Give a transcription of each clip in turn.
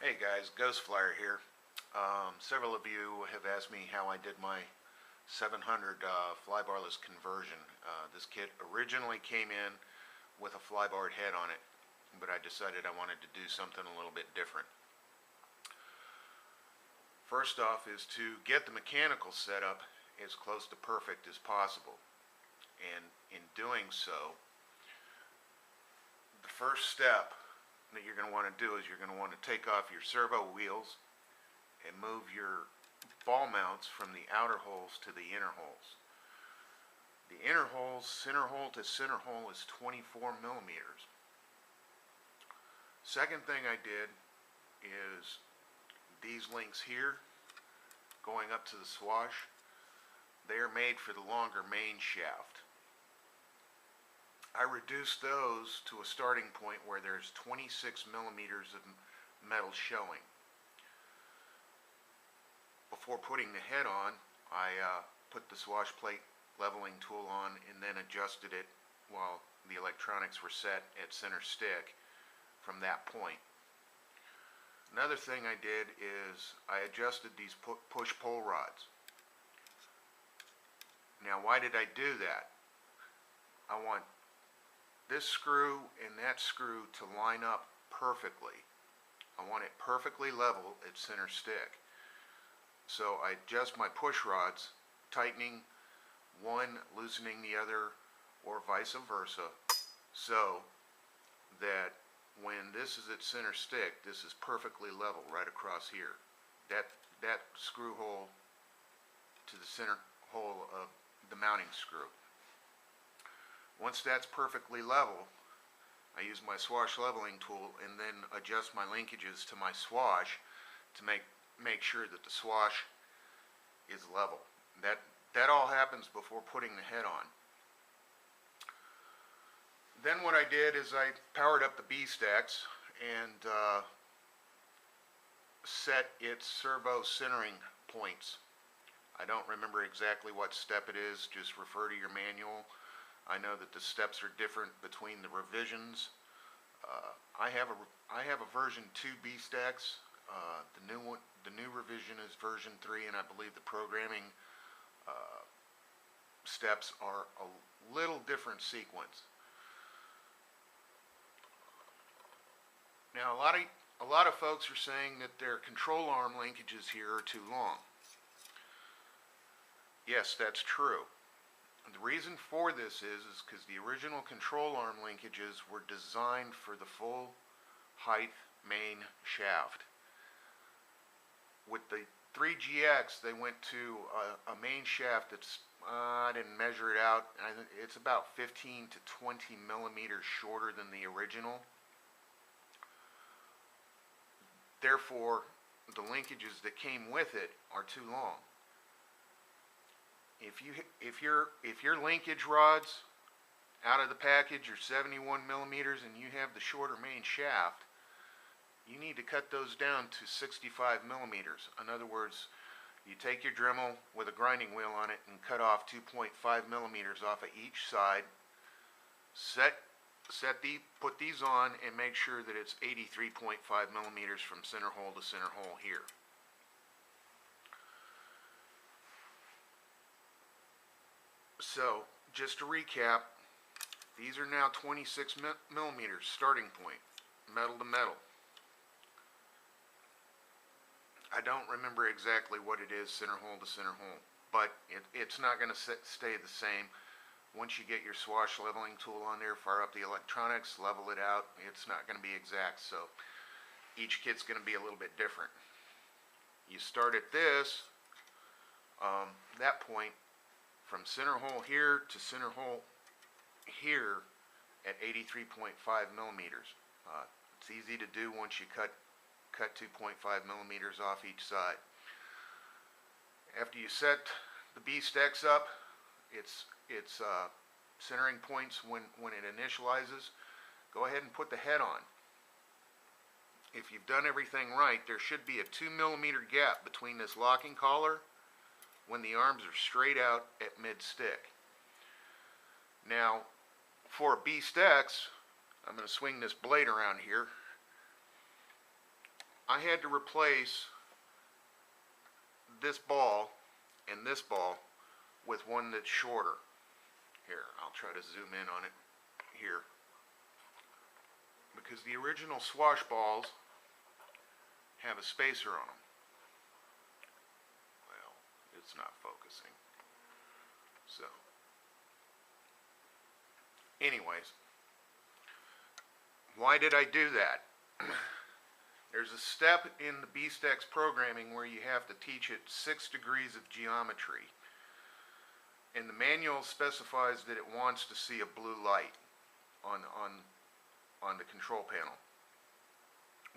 Hey guys, Ghost Flyer here. Several of you have asked me how I did my 700 flybarless conversion. This kit originally came in with a flybarred head on it, but I decided I wanted to do something a little bit different. First off is to get the mechanical setup as close to perfect as possible. And in doing so, the first step that you're going to want to do is you're going to want to take off your servo wheels and move your ball mounts from the outer holes to the inner holes. The inner holes, center hole to center hole, is 24 millimeters. Second thing I did is these links here going up to the swash, they are made for the longer main shaft. I reduced those to a starting point where there's 26 millimeters of metal showing. Before putting the head on, I put the swash plate leveling tool on and then adjusted it while the electronics were set at center stick from that point. Another thing I did is I adjusted these push-pull rods. Now, why did I do that? I want this screw and that screw to line up perfectly. I want it perfectly level at center stick. So I adjust my push rods, tightening one, loosening the other, or vice versa, so that when this is at center stick, this is perfectly level right across here. That screw hole to the center hole of the mounting screw. Once that's perfectly level, I use my swash leveling tool and then adjust my linkages to my swash to make sure that the swash is level. That all happens before putting the head on. Then what I did is I powered up the B-stacks and set its servo centering points. I don't remember exactly what step it is, just refer to your manual. I know that the steps are different between the revisions. I have a version 2 B-stacks. The new revision is version 3, and I believe the programming steps are a little different sequence. Now, a lot of folks are saying that their control arm linkages here are too long. Yes, that's true. The reason for this is because the original control arm linkages were designed for the full height main shaft. With the 3GX, they went to a main shaft that's, I didn't measure it out, it's about 15 to 20 millimeters shorter than the original. Therefore, the linkages that came with it are too long. If your linkage rods out of the package are 71 millimeters and you have the shorter main shaft, you need to cut those down to 65 millimeters. In other words, you take your Dremel with a grinding wheel on it and cut off 2.5 millimeters off of each side. Put these on and make sure that it's 83.5 millimeters from center hole to center hole here. So, just to recap, these are now 26 millimeters starting point, metal to metal. I don't remember exactly what it is center hole to center hole, but it's not going to stay the same. Once you get your swash leveling tool on there, fire up the electronics, level it out, it's not going to be exact, so each kit's going to be a little bit different. You start at this, that point, from center hole here to center hole here at 83.5 millimeters. It's easy to do once you cut 2.5 millimeters off each side. After you set the B-stacks up, its centering points when it initializes, go ahead and put the head on. If you've done everything right, there should be a 2 millimeter gap between this locking collar when the arms are straight out at mid-stick. Now, for B-stacks, I'm going to swing this blade around here. I had to replace this ball and this ball with one that's shorter. Here, I'll try to zoom in on it here. Because the original swash balls have a spacer on them. Well, it's not focusing. So, anyways, why did I do that? There's a step in the BSTEX programming where you have to teach it 6 degrees of geometry. And the manual specifies that it wants to see a blue light on the control panel.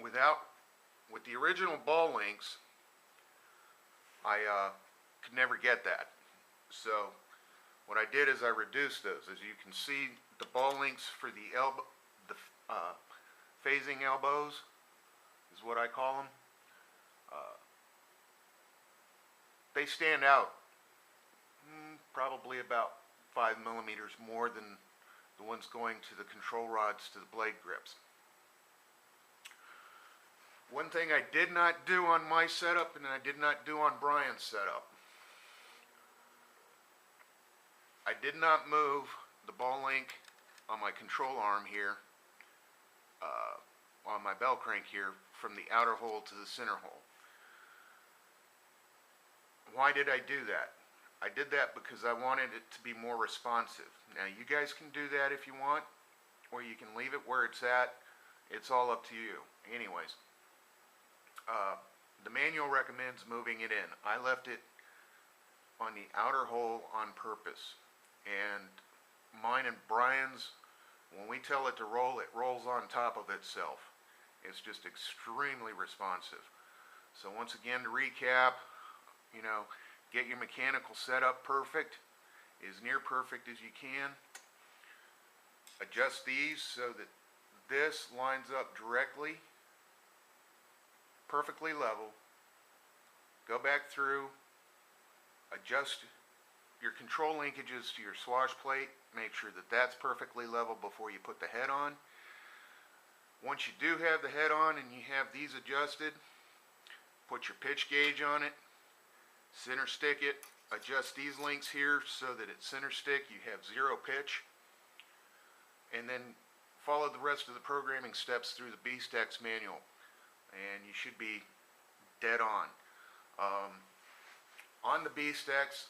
With the original ball links, I could never get that. So what I did is I reduced those. As you can see, the ball links for the phasing elbows is what I call them. They stand out probably about 5 millimeters more than the ones going to the control rods to the blade grips. One thing I did not do on my setup, and I did not do on Brian's setup, I did not move the ball link on my control arm here, on my bell crank here, from the outer hole to the center hole. Why did I do that? I did that because I wanted it to be more responsive. Now you guys can do that if you want, or you can leave it where it's at. It's all up to you. Anyways, the manual recommends moving it in. I left it on the outer hole on purpose. And mine and Brian's, when we tell it to roll, it rolls on top of itself. It's just extremely responsive. So once again, to recap, you know, get your mechanical setup perfect, as near perfect as you can. Adjust these so that this lines up directly, perfectly level. Go back through, adjust your control linkages to your swash plate. Make sure that that's perfectly level before you put the head on. Once you do have the head on and you have these adjusted, put your pitch gauge on it, center stick it, adjust these links here so that at center stick you have 0 pitch, and then follow the rest of the programming steps through the BSTEX manual, and you should be dead on. On the BSTEX,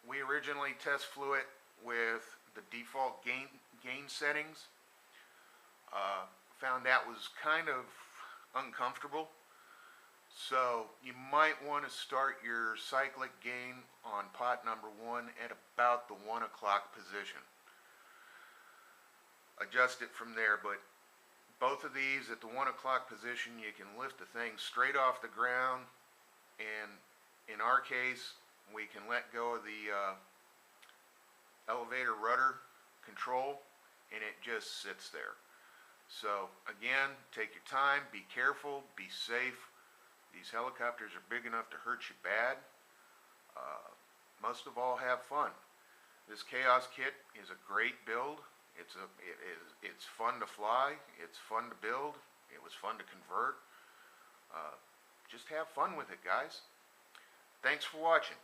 we originally test flew it with the default gain settings. Found that was kind of uncomfortable. So you might want to start your cyclic gain on pot number 1 at about the 1 o'clock position. Adjust it from there, but both of these at the 1 o'clock position, you can lift the thing straight off the ground, and in our case, we can let go of the elevator rudder control, and it just sits there. So again, take your time, be careful, be safe. These helicopters are big enough to hurt you bad. Most of all, have fun. This Chaos kit is a great build. It's fun to fly. It's fun to build. It was fun to convert. Just have fun with it, guys. Thanks for watching.